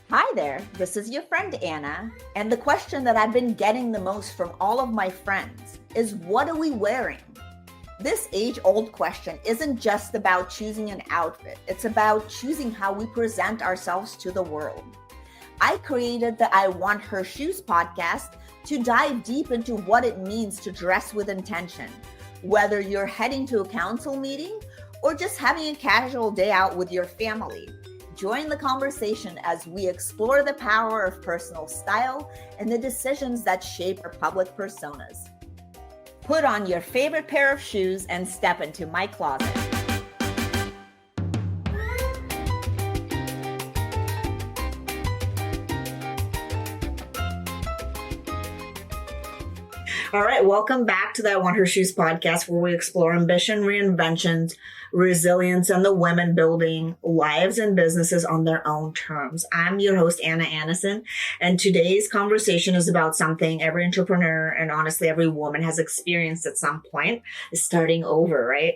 Hi there, this is your friend Anna, and the question that I've been getting the most from all of my friends is, what are we wearing? This age-old question isn't just about choosing an outfit, it's about choosing how we present ourselves to the world. I created the I Want Her Shoes podcast to dive deep into what it means to dress with intention, whether you're heading to a council meeting or just having a casual day out with your family. Join the conversation as we explore the power of personal style and the decisions that shape our public personas. Put on your favorite pair of shoes and step into my closet. All right, welcome back to the I Want Her Shoes podcast, where we explore ambition, reinventions, resilience, and the women building lives and businesses on their own terms. I'm your host, Anna Annison, and today's conversation is about something every entrepreneur and honestly every woman has experienced at some point, is starting over, right?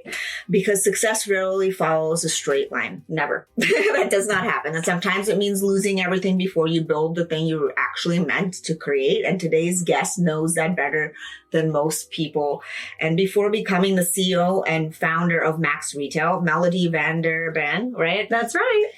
Because success rarely follows a straight line. Never. That does not happen. And sometimes it means losing everything before you build the thing you were actually meant to create. And today's guest knows that better than most people. And before becoming the CEO and founder of Max Retail, Melodie van der Ben, right? That's right.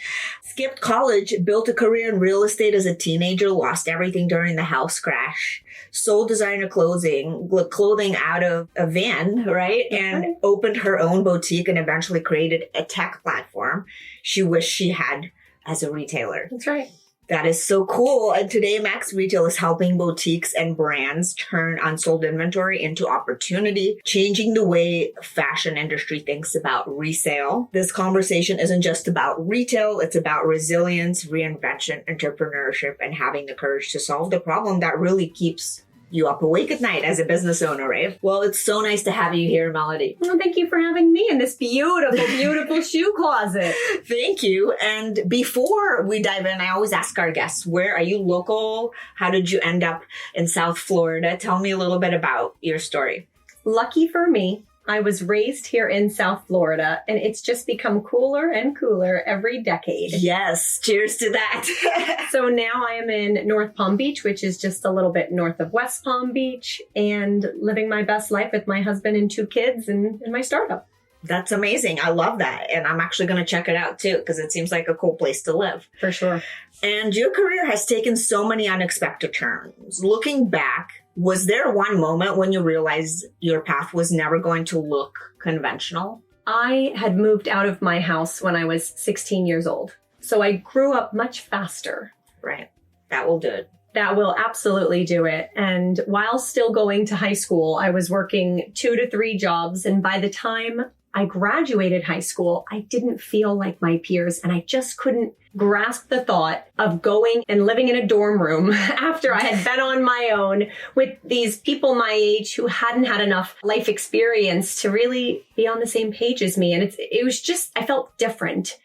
Skipped college, built a career in real estate as a teenager, lost everything during the house crash, sold designer clothing out of a van, right? And opened her own boutique and eventually created a tech platform she wished she had as a retailer. That's right. That is so cool. And today, Max Retail is helping boutiques and brands turn unsold inventory into opportunity, changing the way fashion industry thinks about resale. This conversation isn't just about retail. It's about resilience, reinvention, entrepreneurship, and having the courage to solve the problem that really keeps you up awake at night as a business owner, right? Well, it's so nice to have you here, Melodie. Well, thank you for having me in this beautiful, beautiful shoe closet. Thank you. And before we dive in, I always ask our guests, where are you local? How did you end up in South Florida? Tell me a little bit about your story. Lucky for me, I was raised here in South Florida, and it's just become cooler and cooler every decade. Yes, cheers to that. So now I am in North Palm Beach, which is just a little bit north of West Palm Beach, and living my best life with my husband and 2 kids and my startup. That's amazing. I love that. And I'm actually going to check it out too, because it seems like a cool place to live. For sure. And your career has taken so many unexpected turns. Looking back, was there one moment when you realized your path was never going to look conventional? I had moved out of my house when I was 16 years old. So I grew up much faster. Right. That will do it. That will absolutely do it. And while still going to high school, I was working 2 to 3 jobs. And by the time I graduated high school, I didn't feel like my peers, and I just couldn't grasp the thought of going and living in a dorm room after I had been on my own with these people my age who hadn't had enough life experience to really be on the same page as me. And it was just, I felt different.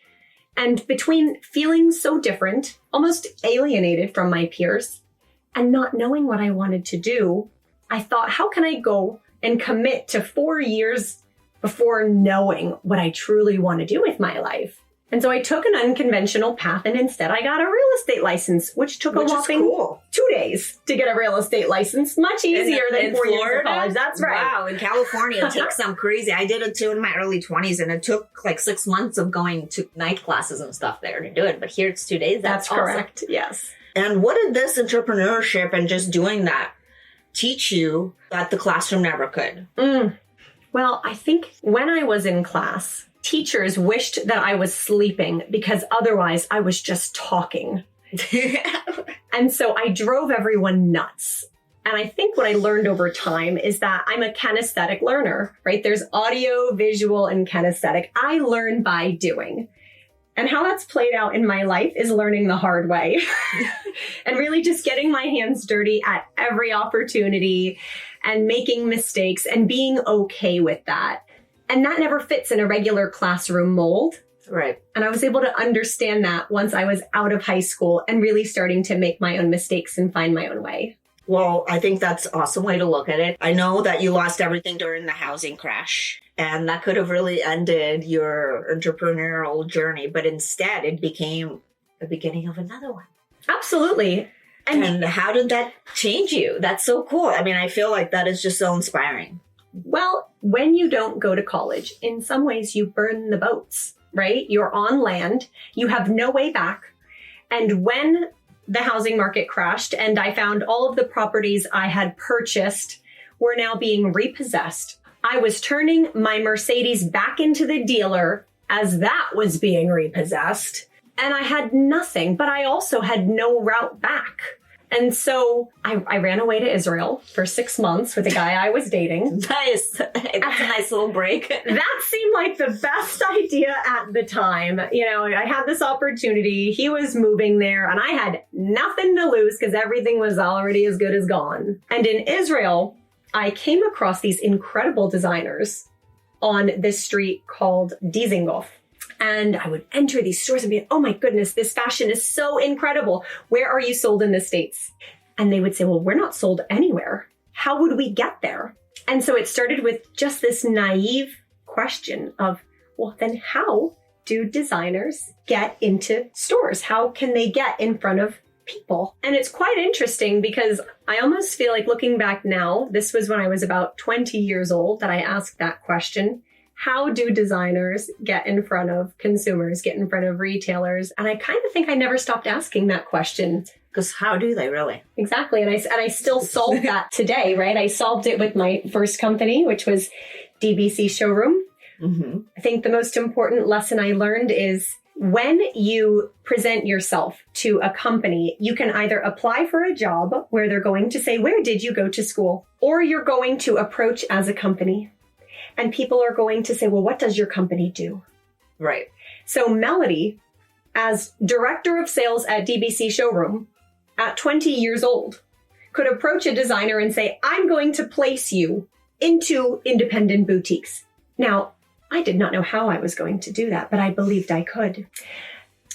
And between feeling so different, almost alienated from my peers, and not knowing what I wanted to do, I thought, how can I go and commit to 4 years before knowing what I truly want to do with my life? And so I took an unconventional path, and instead I got a real estate license, which took a whopping 2 days to get a real estate license. Much easier than 4 years of college. That's right. Wow. In California, it takes some crazy. I did it too in my early 20s, and it took like 6 months of going to night classes and stuff there to do it. But here it's 2 days. That's awesome. correct. Yes. And what did this entrepreneurship and just doing that teach you that the classroom never could? Well, I think when I was in class, teachers wished that I was sleeping because otherwise I was just talking. And so I drove everyone nuts. And I think what I learned over time is that I'm a kinesthetic learner, right? There's audio, visual, and kinesthetic. I learn by doing. And how that's played out in my life is learning the hard way and really just getting my hands dirty at every opportunity and making mistakes and being okay with that. And that never fits in a regular classroom mold. Right. And I was able to understand that once I was out of high school and really starting to make my own mistakes and find my own way. Well, I think that's an awesome way to look at it. I know that you lost everything during the housing crash, and that could have really ended your entrepreneurial journey, but instead it became the beginning of another one. Absolutely. And how did that change you? That's so cool. I mean, I feel like that is just so inspiring. Well, when you don't go to college, in some ways you burn the boats, right? You're on land, you have no way back. And when the housing market crashed and I found all of the properties I had purchased were now being repossessed, I was turning my Mercedes back into the dealer as that was being repossessed. And I had nothing, but I also had no route back. And so I ran away to Israel for 6 months with a guy I was dating. Nice. That's a nice little break. That seemed like the best idea at the time. You know, I had this opportunity. He was moving there and I had nothing to lose because everything was already as good as gone. And in Israel, I came across these incredible designers on this street called Dizengoff. And I would enter these stores and be, oh my goodness, this fashion is so incredible. Where are you sold in the States? And they would say, well, we're not sold anywhere. How would we get there? And so it started with just this naive question of, well, then how do designers get into stores? How can they get in front of people? And it's quite interesting because I almost feel like looking back now, this was when I was about 20 years old that I asked that question. How do designers get in front of consumers, get in front of retailers? And I kind of think I never stopped asking that question. Because how do they really? Exactly. And I still solve that today, right? I solved it with my first company, which was DBC Showroom. Mm-hmm. I think the most important lesson I learned is when you present yourself to a company, you can either apply for a job where they're going to say, where did you go to school? Or you're going to approach as a company. And people are going to say, well, what does your company do? Right. So Melodie, as director of sales at DBC Showroom, at 20 years old, could approach a designer and say, I'm going to place you into independent boutiques. Now, I did not know how I was going to do that, but I believed I could.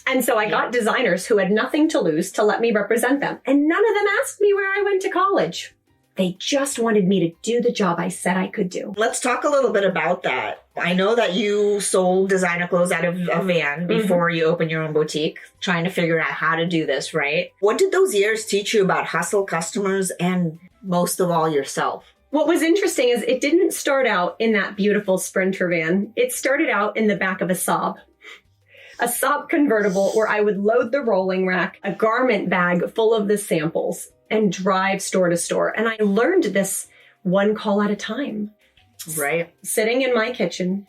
And so I got designers who had nothing to lose to let me represent them. And none of them asked me where I went to college. They just wanted me to do the job I said I could do. Let's talk a little bit about that. I know that you sold designer clothes out of a van before you opened your own boutique, trying to figure out how to do this, right? What did those years teach you about hustle, customers, and most of all, yourself? What was interesting is it didn't start out in that beautiful Sprinter van. It started out in the back of a Saab convertible where I would load the rolling rack, a garment bag full of the samples, and drive store to store. And I learned this one call at a time. Right. Sitting in my kitchen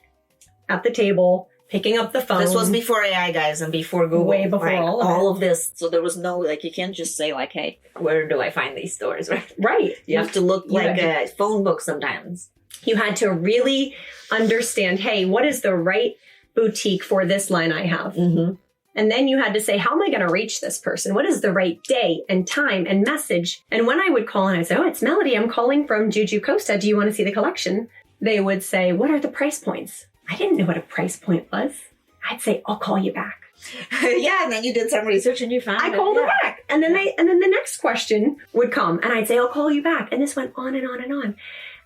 at the table, picking up the phone. This was before AI, guys, and before Google. Way before all of this. So there was no, you can't just say hey, where do I find these stores, right? Right. You have to look like a phone book sometimes. You had to really understand, hey, what is the right boutique for this line I have? Mm-hmm. And then you had to say, how am I going to reach this person? What is the right day and time and message? And when I would call and I'd say, oh, it's Melodie. I'm calling from Juju Costa. Do you want to see the collection? They would say, what are the price points? I didn't know what a price point was. I'd say, I'll call you back. Yeah, and then you did some research and you found it. I called them back. And then the next question would come and I'd say, I'll call you back. And this went on and on and on.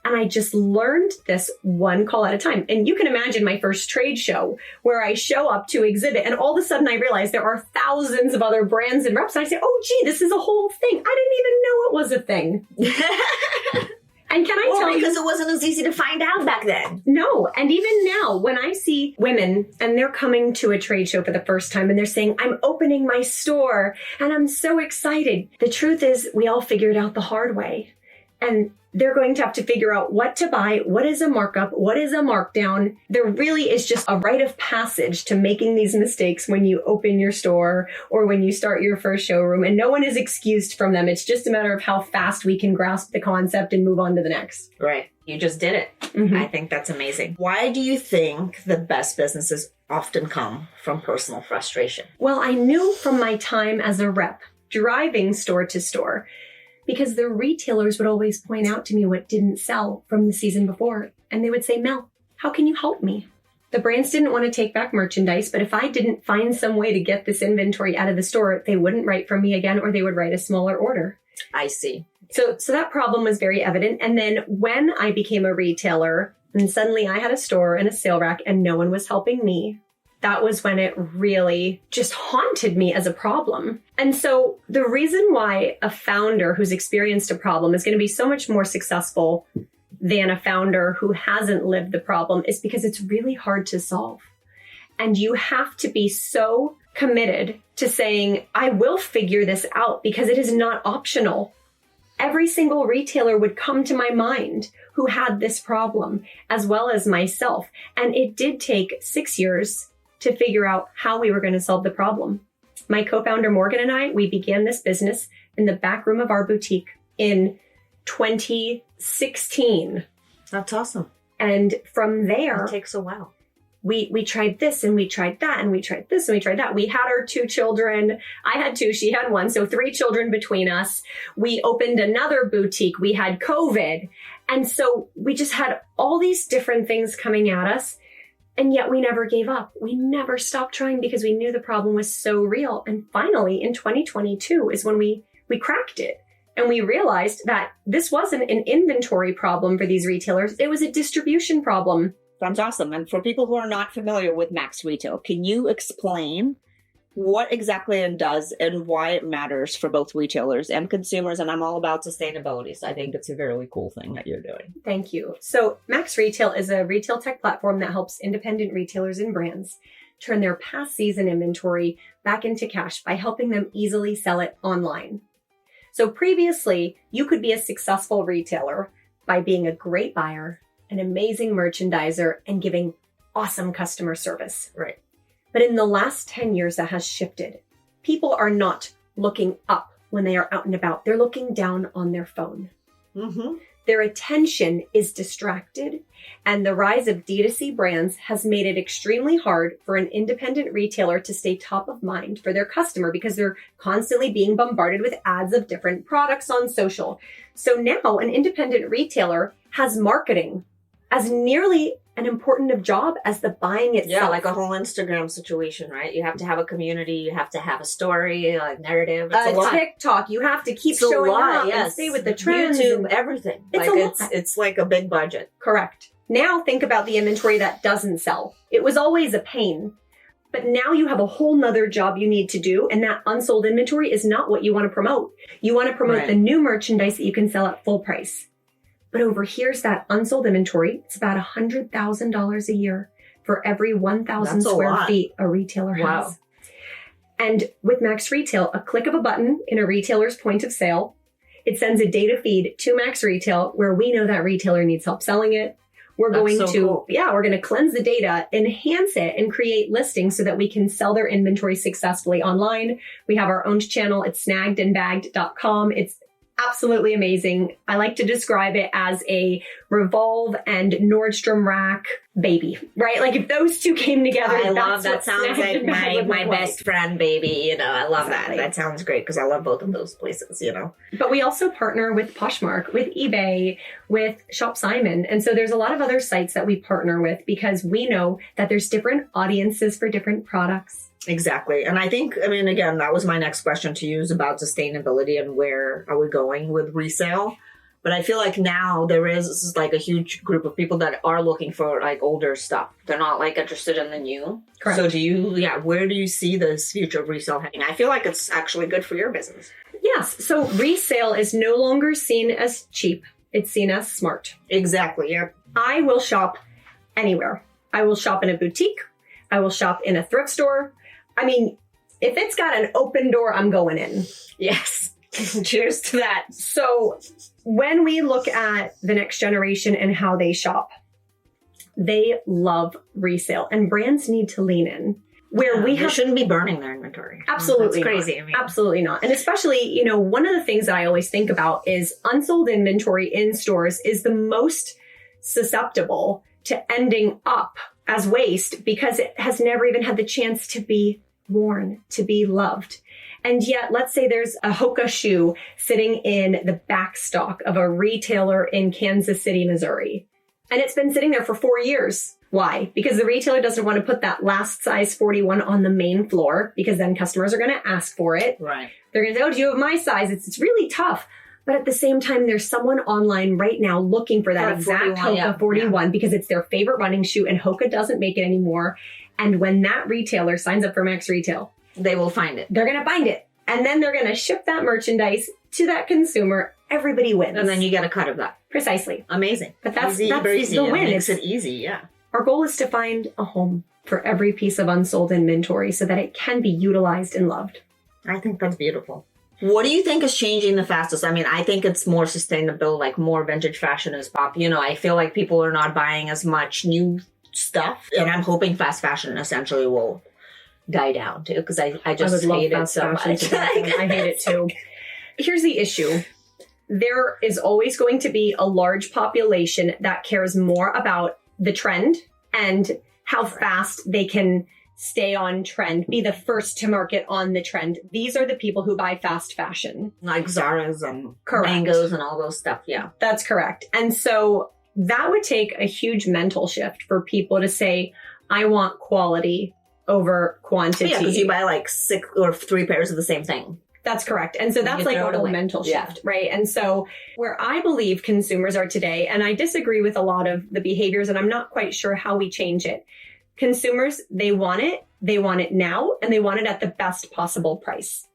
And I just learned this one call at a time. And you can imagine my first trade show where I show up to exhibit and all of a sudden I realize there are thousands of other brands and reps. And I say, oh, gee, this is a whole thing. I didn't even know it was a thing. And can I tell you? Because it wasn't as easy to find out back then. No. And even now, when I see women and they're coming to a trade show for the first time and they're saying, I'm opening my store and I'm so excited. The truth is we all figured out the hard way. And they're going to have to figure out what to buy, what is a markup, what is a markdown. There really is just a rite of passage to making these mistakes when you open your store or when you start your first showroom, and no one is excused from them. It's just a matter of how fast we can grasp the concept and move on to the next. Right. You just did it. Mm-hmm. I think that's amazing. Why do you think the best businesses often come from personal frustration? Well, I knew from my time as a rep, driving store to store, because the retailers would always point out to me what didn't sell from the season before. And they would say, Mel, how can you help me? The brands didn't want to take back merchandise, but if I didn't find some way to get this inventory out of the store, they wouldn't write from me again, or they would write a smaller order. I see. So that problem was very evident. And then when I became a retailer and suddenly I had a store and a sale rack and no one was helping me, that was when it really just haunted me as a problem. And so the reason why a founder who's experienced a problem is going to be so much more successful than a founder who hasn't lived the problem is because it's really hard to solve. And you have to be so committed to saying, I will figure this out because it is not optional. Every single retailer would come to my mind who had this problem, as well as myself. And it did take 6 years to figure out how we were going to solve the problem. My co-founder Morgan and I, we began this business in the back room of our boutique in 2016. That's awesome. And from there, It takes a while. we tried this and we tried that and we tried this and we tried that. We had our 2 children. I had 2, she had 1. So 3 children between us. We opened another boutique. We had COVID. And so we just had all these different things coming at us. And yet we never gave up. We never stopped trying because we knew the problem was so real. And finally, in 2022 is when we cracked it. And we realized that this wasn't an inventory problem for these retailers. It was a distribution problem. Sounds awesome. And for people who are not familiar with Max Retail, can you explain what exactly it does and why it matters for both retailers and consumers? And I'm all about sustainability, so I think it's a really cool thing that you're doing. Thank you. So Max Retail is a retail tech platform that helps independent retailers and brands turn their past season inventory back into cash by helping them easily sell it online. So previously, you could be a successful retailer by being a great buyer, an amazing merchandiser, and giving awesome customer service. Right. But in the last 10 years, that has shifted. People are not looking up when they are out and about. They're looking down on their phone. Mm-hmm. Their attention is distracted, and the rise of D2C brands has made it extremely hard for an independent retailer to stay top of mind for their customer because they're constantly being bombarded with ads of different products on social. So now an independent retailer has marketing as nearly an important of job as the buying itself. Yeah, like a whole Instagram situation, right? You have to have a community, you have to have a story, a narrative. It's a lot. TikTok, you have to keep It's a showing lot, up yes. and stay with the trends. YouTube, and- everything. It's like a it's lot. it's like a big budget. Correct. Now think about the inventory that doesn't sell. It was always a pain. But now you have a whole nother job you need to do, and that unsold inventory is not what you want to promote. You want to promote Right. the new merchandise that you can sell at full price. But over here's that unsold inventory. It's about $100,000 a year for every 1,000 That's a square lot. feet a retailer Wow. has. And with Max Retail, a click of a button in a retailer's point of sale, it sends a data feed to Max Retail where we know that retailer needs help selling it. We're That's going so to, cool. we're going to cleanse the data, enhance it, and create listings so that we can sell their inventory successfully online. We have our own channel. It's snaggedandbagged.com. It's absolutely amazing. I like to describe it as a Revolve and Nordstrom Rack baby, right? Like if those two came together, I love that's that. what Sounds Snagged like and Bagged would my look like. best friend baby. You know, I love Exactly. that. That sounds great because I love both of those places, you know. But we also partner with Poshmark, with eBay, with Shop Simon. And so there's a lot of other sites that we partner with because we know that there's different audiences for different products. Exactly. And I think, I mean, again, that was my next question to you is about sustainability and where are we going with resale. But I feel like now there is like a huge group of people that are looking for like older stuff. They're not like interested in the new. Correct. So where do you see this future of resale heading? I feel like it's actually good for your business. Yes. So resale is no longer seen as cheap. It's seen as smart. Exactly. Yeah. I will shop anywhere. I will shop in a boutique. I will shop in a thrift store. I mean, if it's got an open door, I'm going in. Yes. Cheers to that. So when we look at the next generation and how they shop, they love resale and brands need to lean in. Where we shouldn't be burning their inventory. Absolutely That's crazy. not. I mean, Absolutely not. And especially, one of the things that I always think about is unsold inventory in stores is the most susceptible to ending up as waste because it has never even had the chance to be worn, to be loved. And yet, let's say there's a Hoka shoe sitting in the back stock of a retailer in Kansas City, Missouri. And it's been sitting there for 4 years. Why? Because the retailer doesn't want to put that last size 41 on the main floor because then customers are going to ask for it. right. They're going to say, oh, do you have my size? It's really tough. But at the same time, there's someone online right now looking for that exact 41, Hoka 41 because it's their favorite running shoe and Hoka doesn't make it anymore. And when that retailer signs up for Max Retail, they will find it. They're going to find it. And then they're going to ship that merchandise to that consumer. Everybody wins. And then you get a cut of that. Precisely. Amazing. But that's easy. the win. It makes it easy, yeah. Our goal is to find a home for every piece of unsold inventory so that it can be utilized and loved. I think that's beautiful. What do you think is changing the fastest? I mean, I think it's more sustainable, like more vintage fashion is pop. You know, I feel like people are not buying as much new stuff. And I'm hoping fast fashion essentially will die down too, because I just hate it so much. I hate it too. Here's the issue. There is always going to be a large population that cares more about the trend and how fast they can stay on trend, be the first to market on the trend. These are the people who buy fast fashion. Like Zara's and Correct. Mango's and all those stuff, yeah. That's correct. And so that would take a huge mental shift for people to say, I want quality over quantity. Yeah, because you buy like 6 or 3 pairs of the same thing. That's correct. And so that's like a whole mental shift, right? And so where I believe consumers are today, and I disagree with a lot of the behaviors, and I'm not quite sure how we change it. Consumers, they want it now, and they want it at the best possible price.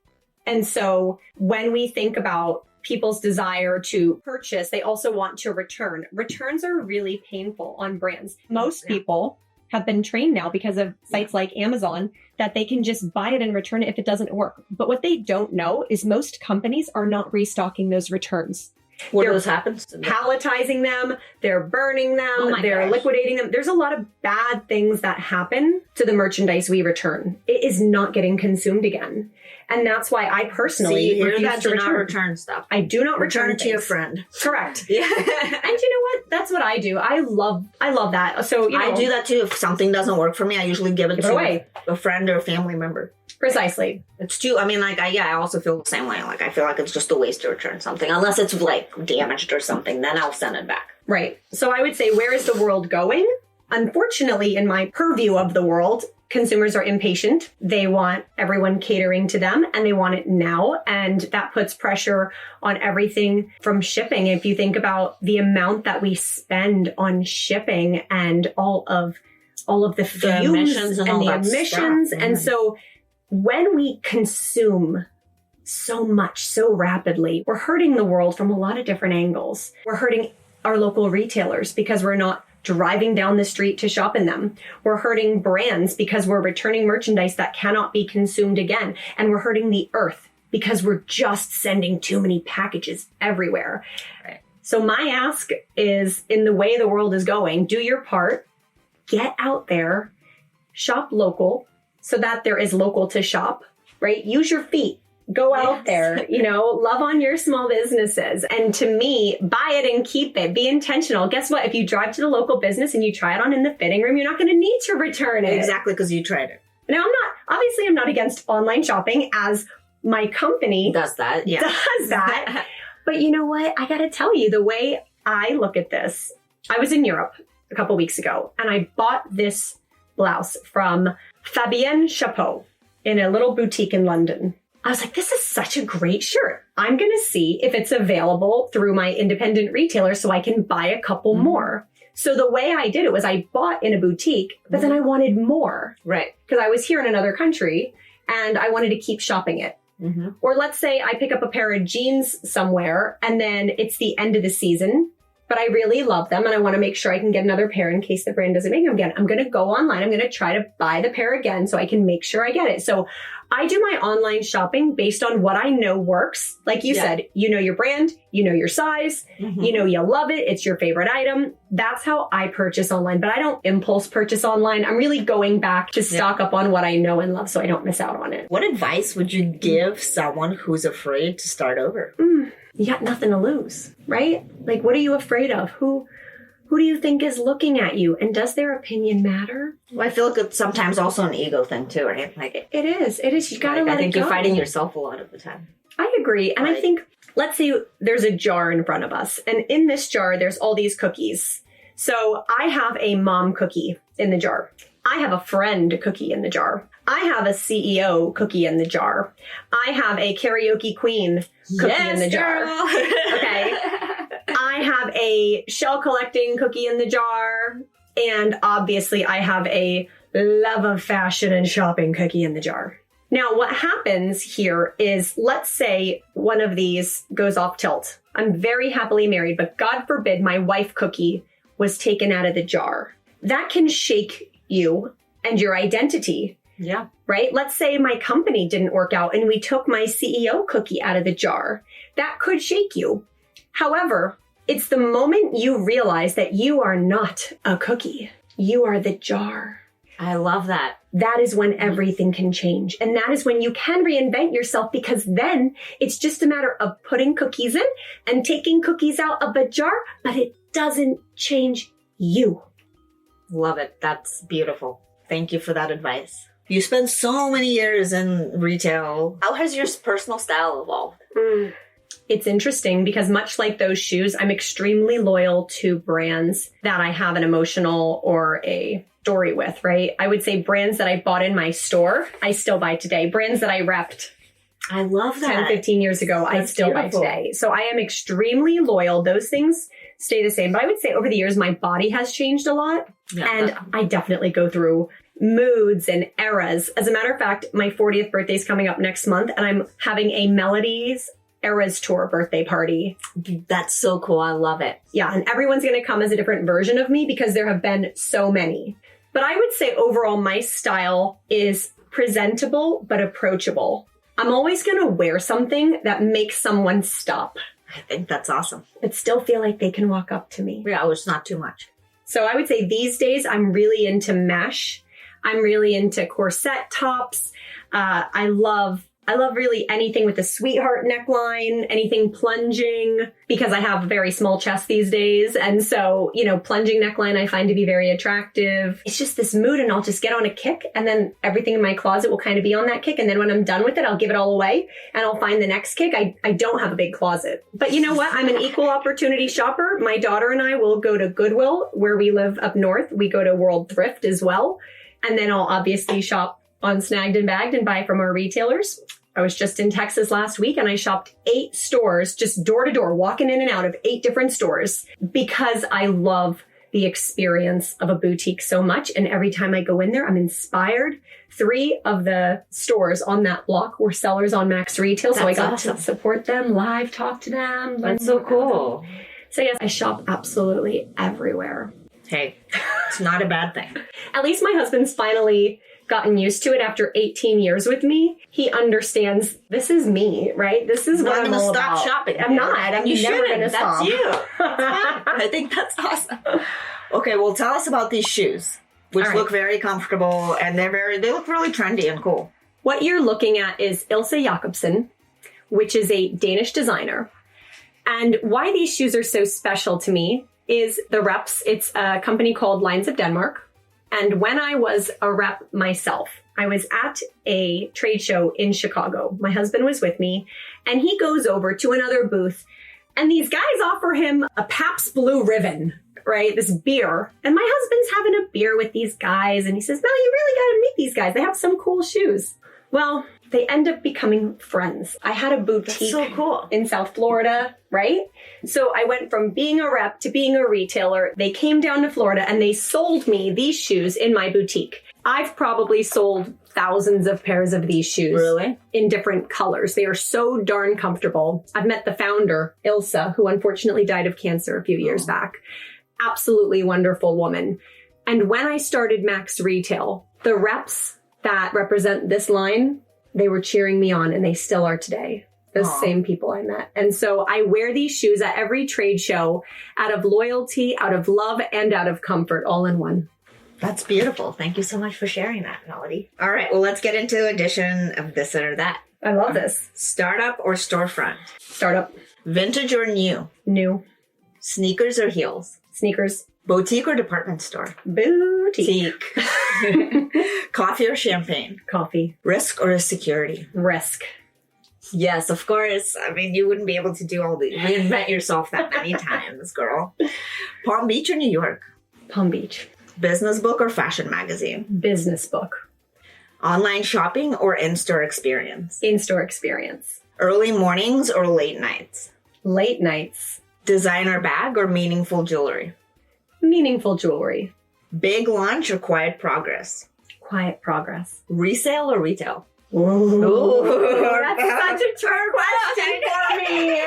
And so when we think about people's desire to purchase, they also want to return. Returns are really painful on brands. Most people have been trained now because of sites like Amazon that they can just buy it and return it if it doesn't work. But what they don't know is most companies are not restocking those returns. What else happens? Palletizing them, they're burning them, they're liquidating them. There's a lot of bad things that happen to the merchandise we return. It is not getting consumed again. And that's why I personally refuse to return stuff. I do not return it to your friend. Correct. Yeah. And you know what? That's what I do. I love that. So, you know, I do that too. If something doesn't work for me, I usually give it away. A friend or a family member. Precisely. It's too, I mean, like, I also feel the same way. Like, I feel like it's just a waste to return something. Unless it's, like, damaged or something, then I'll send it back. Right. So I would say, where is the world going? Unfortunately, in my purview of the world, consumers are impatient. They want everyone catering to them, and they want it now. And that puts pressure on everything from shipping. If you think about the amount that we spend on shipping and all of the fumes emissions and the emissions. Stuff. And so when we consume so much, so rapidly, we're hurting the world from a lot of different angles. We're hurting our local retailers because we're not driving down the street to shop in them. We're hurting brands because we're returning merchandise that cannot be consumed again. And we're hurting the earth because we're just sending too many packages everywhere. Right. So my ask is, in the way the world is going, do your part, get out there, shop local so that there is local to shop, right? Use your feet. Go out there, love on your small businesses. And to me, buy it and keep it. Be intentional. Guess what? If you drive to the local business and you try it on in the fitting room, you're not going to need to return it. Exactly, because you tried it. Now, I'm not against online shopping, as my company does that. Yeah. Does that. But you know what? I got to tell you, the way I look at this, I was in Europe a couple weeks ago and I bought this blouse from Fabienne Chapeau in a little boutique in London. I was like, this is such a great shirt. I'm going to see if it's available through my independent retailer so I can buy a couple more. So the way I did it was I bought in a boutique, but then I wanted more. Right. Because I was here in another country and I wanted to keep shopping it. Mm-hmm. Or let's say I pick up a pair of jeans somewhere and then it's the end of the season, but I really love them and I want to make sure I can get another pair in case the brand doesn't make them again. I'm going to go online. I'm going to try to buy the pair again so I can make sure I get it. So I do my online shopping based on what I know works. Like you said, you know your brand, you know your size, you love it. It's your favorite item. That's how I purchase online, but I don't impulse purchase online. I'm really going back to stock up on what I know and love so I don't miss out on it. What advice would you give someone who's afraid to start over? You got nothing to lose, right? Like, what are you afraid of? Who do you think is looking at you? And does their opinion matter? Well, I feel like it's sometimes also an ego thing too, right? Like it is. You gotta let it go. I think you're fighting yourself a lot of the time. I agree. And I think, let's say there's a jar in front of us. And in this jar, there's all these cookies. So I have a mom cookie in the jar. I have a friend cookie in the jar. I have a CEO cookie in the jar. I have a karaoke queen cookie in the jar. Okay. I have a shell collecting cookie in the jar. And obviously I have a love of fashion and shopping cookie in the jar. Now, what happens here is, let's say one of these goes off tilt. I'm very happily married, but God forbid my wife cookie was taken out of the jar. That can shake you and your identity. Yeah. Right? Let's say my company didn't work out and we took my CEO cookie out of the jar. That could shake you. However, it's the moment you realize that you are not a cookie. You are the jar. I love that. That is when everything can change. And that is when you can reinvent yourself, because then it's just a matter of putting cookies in and taking cookies out of a jar, but it doesn't change you. Love it. That's beautiful. Thank you for that advice. You spent so many years in retail. How has your personal style evolved? It's interesting because much like those shoes, I'm extremely loyal to brands that I have an emotional or a story with, right? I would say brands that I bought in my store, I still buy today. Brands that I repped I love that. 10, 15 years ago, I still buy today. So I am extremely loyal. Those things stay the same. But I would say over the years, my body has changed a lot. Yeah, and I definitely go through moods and eras. As a matter of fact, my 40th birthday is coming up next month, and I'm having a Melodie's Eras Tour birthday party. That's so cool. I love it. Yeah, and everyone's going to come as a different version of me because there have been so many. But I would say overall, my style is presentable but approachable. I'm always going to wear something that makes someone stop, I think that's awesome. but still feel like they can walk up to me. Yeah, it's not too much. So I would say these days, I'm really into mesh. I'm really into corset tops. I love really anything with a sweetheart neckline, anything plunging, because I have a very small chest these days. And so, plunging neckline I find to be very attractive. It's just this mood, and I'll just get on a kick, and then everything in my closet will kind of be on that kick. And then when I'm done with it, I'll give it all away and I'll find the next kick. I don't have a big closet. But you know what? I'm an equal opportunity shopper. My daughter and I will go to Goodwill, where we live up north. We go to World Thrift as well. And then I'll obviously shop on Snagged and Bagged and buy from our retailers. I was just in Texas last week and I shopped 8 stores, just door to door, walking in and out of 8 different stores, because I love the experience of a boutique so much. And every time I go in there, I'm inspired. 3 of the stores on that block were sellers on Max Retail. So I got to support them, live talk to them. That's so cool. So yes, I shop absolutely everywhere. Hey, it's not a bad thing. At least my husband's finally gotten used to it after 18 years with me. He understands this is me, right? This is what I'm all about. Not going to stop shopping. I'm not. I'm never going to stop. That's you. I think that's awesome. Okay, well, tell us about these shoes, which look very comfortable, and they look really trendy and cool. What you're looking at is Ilse Jacobsen, which is a Danish designer. And why these shoes are so special to me is the reps. It's a company called Lines of Denmark. And when I was a rep myself, I was at a trade show in Chicago. My husband was with me, and he goes over to another booth, and these guys offer him a Pabst Blue Ribbon, right? This beer. And my husband's having a beer with these guys, and he says, Mel, you really got to meet these guys. They have some cool shoes. Well, they end up becoming friends. I had a boutique in South Florida, right? So I went from being a rep to being a retailer. They came down to Florida and they sold me these shoes in my boutique. I've probably sold thousands of pairs of these shoes. Really? In different colors. They are so darn comfortable. I've met the founder, Ilse, who unfortunately died of cancer a few years back. Absolutely wonderful woman. And when I started Max Retail, the reps that represent this line, they were cheering me on, and they still are today. The same people I met. And so I wear these shoes at every trade show out of loyalty, out of love, and out of comfort, all in one. That's beautiful. Thank you so much for sharing that, Melodie. All right, well, let's get into edition of this or that. I love this. Startup or storefront? Startup. Vintage or new? New. Sneakers or heels? Sneakers. Boutique or department store? Boutique. Coffee or champagne? Coffee. Risk or security? Risk. Yes, of course. I mean, you wouldn't be able to do all the reinvent yourself that many times, girl. Palm Beach or New York? Palm Beach. Business book or fashion magazine? Business book. Online shopping or in-store experience? In-store experience. Early mornings or late nights? Late nights. Designer bag or meaningful jewelry? Meaningful jewelry. Big launch or quiet progress? Quiet progress. Resale or retail? Ooh, that's such a trick question for me.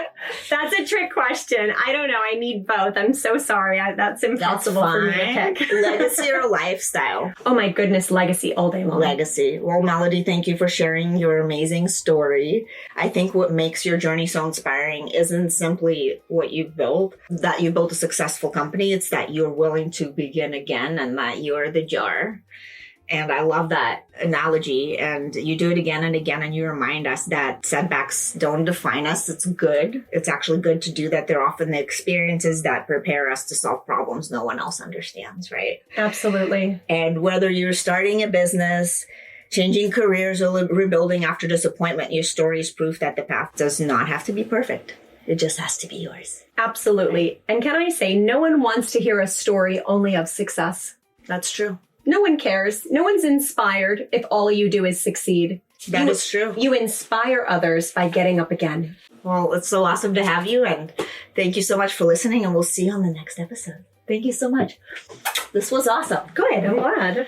That's a trick question. I don't know. I need both. I'm so sorry. That's impossible for me to pick. Legacy or lifestyle? Oh my goodness, legacy all day long. Legacy. Well, Melodie, thank you for sharing your amazing story. I think what makes your journey so inspiring isn't simply what you've built, that you built a successful company. It's that you're willing to begin again and that you're the jar. And I love that analogy. And you do it again and again, and you remind us that setbacks don't define us. It's good. It's actually good to do that. They're often the experiences that prepare us to solve problems no one else understands, right? Absolutely. And whether you're starting a business, changing careers, or rebuilding after disappointment, your story is proof that the path does not have to be perfect. It just has to be yours. Absolutely. And can I say, no one wants to hear a story only of success. That's true. No one cares. No one's inspired if all you do is succeed. That is true. You inspire others by getting up again. Well, it's so awesome to have you. And thank you so much for listening. And we'll see you on the next episode. Thank you so much. This was awesome. Good. I'm glad.